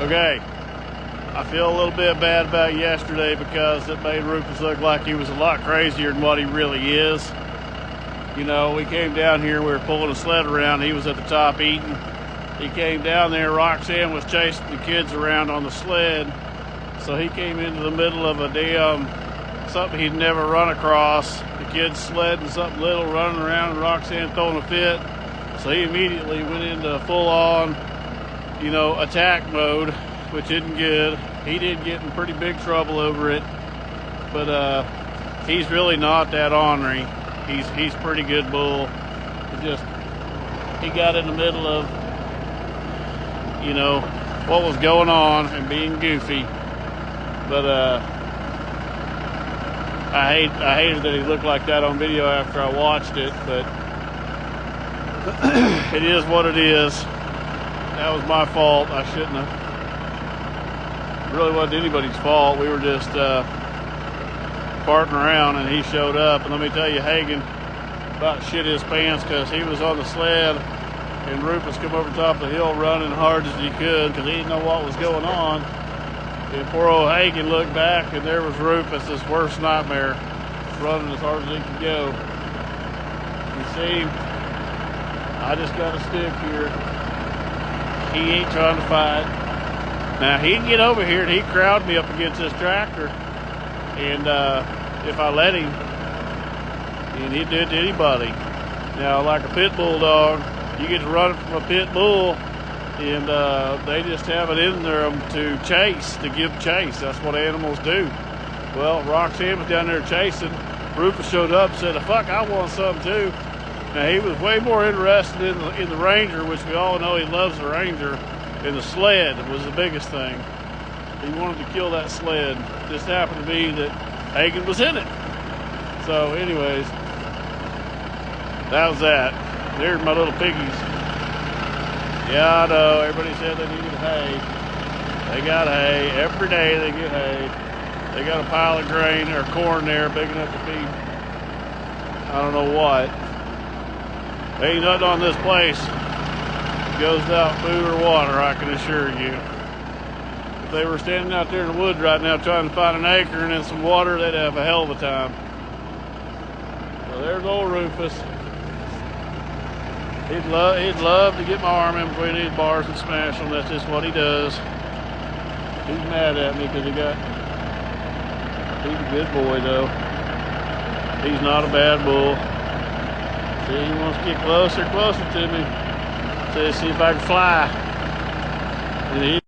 Okay, I feel a little bit bad about yesterday because it made Rufus look like he was a lot crazier than what he really is. You know, we came down here, we were pulling a sled around, he was at the top eating. He came down there, Roxanne was chasing the kids around on the sled, so he came into the middle of a damn something he'd never run across. The kids sledding something little, running around, and Roxanne throwing a fit. So he immediately went into full-on, you know, attack mode, which isn't good. He did get in pretty big trouble over it, but he's really not that ornery. He's pretty good bull. He got in the middle of, you know, what was going on and being goofy. But I hated that he looked like that on video after I watched it, but it is what it is. That was my fault. I shouldn't have. It really wasn't anybody's fault. We were just farting around and he showed up. And let me tell you, Hagen about shit his pants because he was on the sled and Rufus come over top of the hill running hard as he could because he didn't know what was going on. And poor old Hagen looked back and there was Rufus, his worst nightmare, running as hard as he could go. You see, I just got a stick here. He ain't trying to fight. Now he can get over here and he'd crowd me up against this tractor. And if I let him, and he'd do it to anybody. Now, like a pit bull dog, you get to run from a pit bull, and they just have it in them to chase, to give chase. That's what animals do. Well, Roxanne was down there chasing. Rufus showed up and said, fuck, I want some too. Now, he was way more interested in the Ranger, which we all know he loves the Ranger, and the sled was the biggest thing. He wanted to kill that sled. Just happened to be that Hagen was in it. So anyways, that was that. There's my little piggies. Yeah, I know, everybody said they needed hay. They got hay. Every day they get hay. They got a pile of grain or corn there big enough to feed I don't know what. There ain't nothing on this place goes without food or water, I can assure you. If they were standing out there in the woods right now trying to find an acre and then some water, they'd have a hell of a time. So there's old Rufus. He'd love to get my arm in between these bars and smash them. That's just what he does. He's mad at me because he's a good boy though. He's not a bad bull. See, he wants to get closer to me. See if I can fly. And he